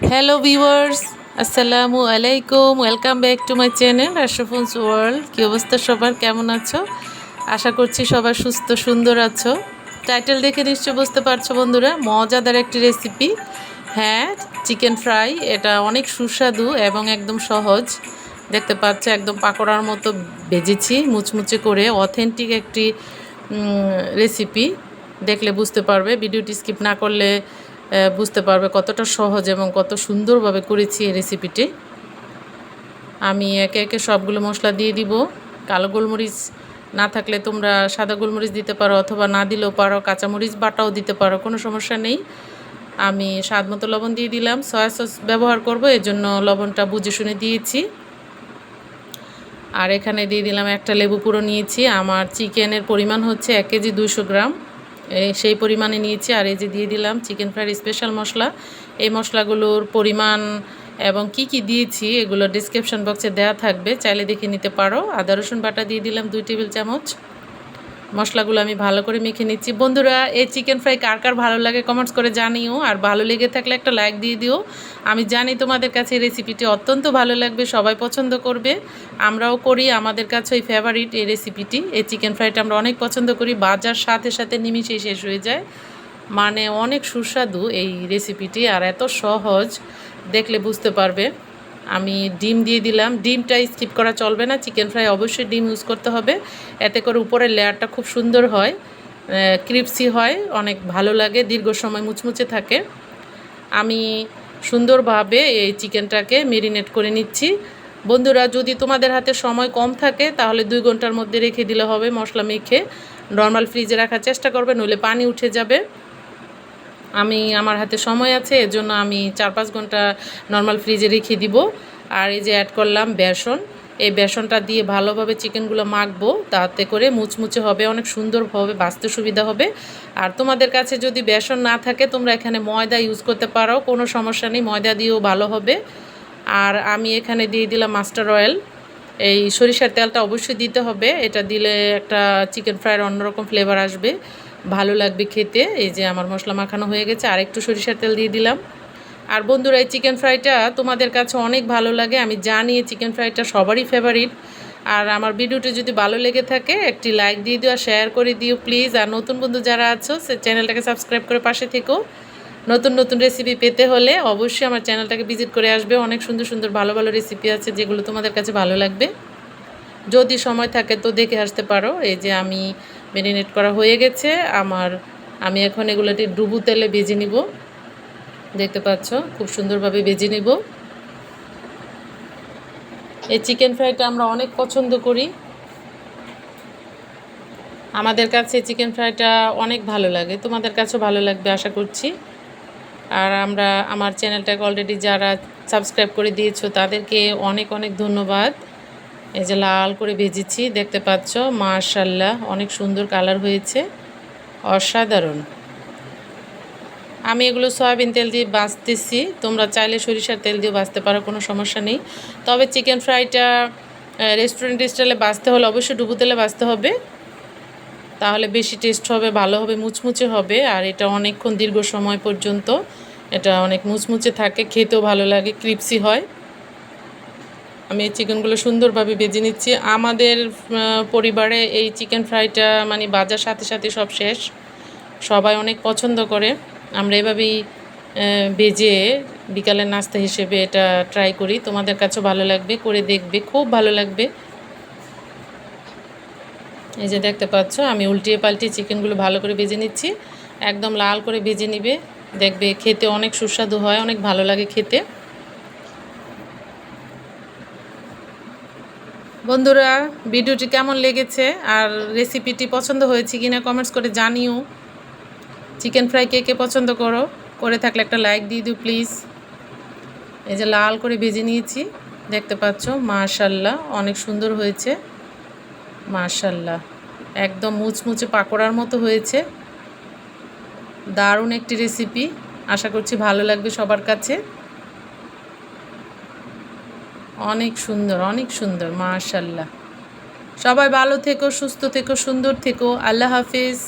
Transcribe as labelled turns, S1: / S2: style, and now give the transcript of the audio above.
S1: Hello viewers, আসসালামু আলাইকুম। Welcome back to my channel Ashraful's world. কী অবস্থা সবার, কেমন আছো? আশা করছি সবার সুস্থ সুন্দর আছো। টাইটেল দেখে নিশ্চয় বুঝতে পারছো বন্ধুরা, মজাদার একটি রেসিপি। হ্যাঁ, চিকেন ফ্রাই। এটা অনেক সুস্বাদু এবং একদম সহজ। দেখতে পাচ্ছ একদম পাকোড়ার মতো ভেজেছি মুচমুচে করে। অথেন্টিক একটি রেসিপি। দেখলে বুঝতে পারবে, ভিডিওটি স্কিপ না করলে বুঝতে পারবে কতটা সহজ এবং কত সুন্দরভাবে করেছি এই রেসিপিটি। আমি একে একে সবগুলো মশলা দিয়ে দিব। কালো গোলমরিচ না থাকলে তোমরা সাদা গোলমরিচ দিতে পারো, অথবা না দিলেও পারো, কাঁচামরিচ বাটাও দিতে পারো, কোনো সমস্যা নেই। আমি স্বাদ মতো লবণ দিয়ে দিলাম। সয়া সস ব্যবহার করব, এর জন্য লবণটা বুঝে শুনে দিয়েছি। আর এখানে দিয়ে দিলাম একটা লেবু পুরো নিয়েছি। আমার চিকেনের পরিমাণ হচ্ছে 1 কেজি 200 গ্রাম, সেই পরিমাণে নিয়েছি। আর এই যে দিয়ে দিলাম চিকেন ফ্রাইয়ের স্পেশাল মশলা। এই মশলাগুলোর পরিমাণ এবং কি কি দিয়েছি এগুলো ডিসক্রিপশন বক্সে দেওয়া থাকবে, চাইলে দেখে নিতে পারো। আদা রসুন বাটা দিয়ে দিলাম 2 টেবিল চামচ। মশলাগুলো আমি ভালো করে মেখে নিচ্ছি। বন্ধুরা, এই চিকেন ফ্রাই কার কার ভালো লাগে কমেন্টস করে জানিও, আর ভালো লেগে থাকলে একটা লাইক দিয়ে দিও। আমি জানি তোমাদের কাছে এই রেসিপিটি অত্যন্ত ভালো লাগবে, সবাই পছন্দ করবে। আমরাও করি, আমাদের কাছে ওই ফেভারিট এই রেসিপিটি। এই চিকেন ফ্রাইটা আমরা অনেক পছন্দ করি, বাজার সাথে সাথে নিমিশেই শেষ হয়ে যায়। মানে অনেক সুস্বাদু এই রেসিপিটি, আর এত সহজ, দেখলে বুঝতে পারবে। আমি ডিম দিয়ে দিলাম। ডিমটা স্কিপ করা চলবে না, চিকেন ফ্রাই অবশ্যই ডিম ইউজ করতে হবে। এতে করে উপরের লেয়ারটা খুব সুন্দর হয়, ক্রিপসি হয়, অনেক ভালো লাগে, দীর্ঘ সময় মুচমুচে থাকে। আমি সুন্দরভাবে এই চিকেনটাকে মেরিনেট করে নিচ্ছি। বন্ধুরা, যদি তোমাদের হাতে সময় কম থাকে তাহলে 2 ঘন্টার মধ্যে রেখে দিলে হবে। মশলা মেখে নর্মাল ফ্রিজে রাখার চেষ্টা করবে, নইলে পানি উঠে যাবে। আমার হাতে সময় আছে, এজন্য আমি 4-5 ঘন্টা নর্মাল ফ্রিজে রেখে দিব। আর এই যে অ্যাড করলাম বেসন। এই বেসনটা দিয়ে ভালোভাবে চিকেনগুলো মাখবো, তাতে করে মুচমুচে হবে, অনেক সুন্দরভাবে বাছতে সুবিধা হবে। আর তোমাদের কাছে যদি বেসন না থাকে তোমরা এখানে ময়দা ইউজ করতে পারো, কোনো সমস্যা নেই, ময়দা দিয়েও ভালো হবে। আর আমি এখানে দিয়ে দিলাম মাস্টার অয়েল। এই সরিষার তেলটা অবশ্যই দিতে হবে, এটা দিলে একটা চিকেন ফ্রাইয়ের অন্যরকম ফ্লেভার আসবে, ভালো লাগবে খেতে। এই যে আমার মশলা মাখানো হয়ে গেছে, আর একটু সরিষার তেল দিয়ে দিলাম। আর বন্ধুরা, এই চিকেন ফ্রাইটা তোমাদের কাছে অনেক ভালো লাগে, আমি জানি এই চিকেন ফ্রাইটা সবারই ফেভারিট। আর আমার ভিডিওটি যদি ভালো লেগে থাকে একটি লাইক দিয়ে দিও, আর শেয়ার করে দিও প্লিজ। আর নতুন বন্ধু যারা আছো সে চ্যানেলটাকে সাবস্ক্রাইব করে পাশে থেকো। নতুন নতুন রেসিপি পেতে হলে অবশ্যই আমার চ্যানেলটাকে ভিজিট করে আসবে। অনেক সুন্দর সুন্দর ভালো ভালো রেসিপি আছে যেগুলো তোমাদের কাছে ভালো লাগবে। যদি সময় থাকে তো দেখে আসতে পারো। এই যে আমি ম্যারিনেট করা হয়ে গেছে আমার। আমি এখন এগুলোটি ডুবো তেলে ভেজে নিব। দেখতে পাচ্ছ খুব সুন্দরভাবে ভেজে নিব। এই চিকেন ফ্রাইটা আমরা অনেক পছন্দ করি, আমাদের কাছে চিকেন ফ্রাইটা অনেক ভালো লাগে, তোমাদের কাছেও ভালো লাগবে আশা করছি। আর আমার চ্যানেলটাকে অলরেডি যারা সাবস্ক্রাইব করে দিয়েছো তাদেরকে অনেক অনেক ধন্যবাদ। এই যে লাল করে ভেজেছি, দেখতে পাচ্ছ, মাশাআল্লাহ অনেক সুন্দর কালার হয়েছে, অসাধারণ। আমি এগুলো সয়াবিন তেল দিয়ে ভাজতেছি, তোমরা চাইলে সরিষার তেল দিয়ে ভাজতে পারো, কোনো সমস্যা নেই। তবে চিকেন ফ্রাইটা রেস্টুরেন্ট স্টাইলে ভাজতে হলে অবশ্যই ডুবো তেলে ভাজতে হবে, তাহলে বেশি টেস্ট হবে, ভালো হবে, মুচমুচে হবে। আর এটা অনেকক্ষণ দীর্ঘ সময় পর্যন্ত এটা অনেক মুচমুচে থাকে, খেতেও ভালো লাগে, ক্রিপসি হয়। আমি এই চিকেনগুলো সুন্দরভাবে ভেজে নিচ্ছি। আমাদের পরিবারে এই চিকেন ফ্রাইটা মানে ভাজার সাথে সাথে সব শেষ, সবাই অনেক পছন্দ করে। আমরা এভাবেই ভেজে বিকালের নাস্তা হিসেবে এটা ট্রাই করি, তোমাদের কাছেও ভালো লাগবে, করে দেখবে, খুব ভালো লাগবে। এই যে দেখতে পাচ্ছ আমি উল্টিয়ে পাল্টিয়ে চিকেনগুলো ভালো করে ভেজে নিচ্ছি, একদম লাল করে ভেজে নিবে, দেখবে খেতে অনেক সুস্বাদু হয়, অনেক ভালো লাগে খেতে। বন্ধুরা, ভিডিওটি কেমন লেগেছে আর রেসিপিটি পছন্দ হয়েছে কিনা কমেন্টস করে জানিও। চিকেন ফ্রাই কে কে পছন্দ করো, করে থাকলে একটা লাইক দিয়ে দিও প্লিজ। এই যে লাল করে ভেজে নিয়েছি, দেখতে পাচ্ছ, মাশাআল্লাহ অনেক সুন্দর হয়েছে, মাশাআল্লাহ একদম মুচমুচে পাকোড়ার মতো হয়েছে। দারুণ একটি রেসিপি, আশা করছি ভালো লাগবে সবার কাছে। অনেক সুন্দর, অনেক সুন্দর, মাশাআল্লাহ। সবাই ভালো থেকো, সুস্থ থেকো, সুন্দর থেকো। আল্লাহ হাফিজ।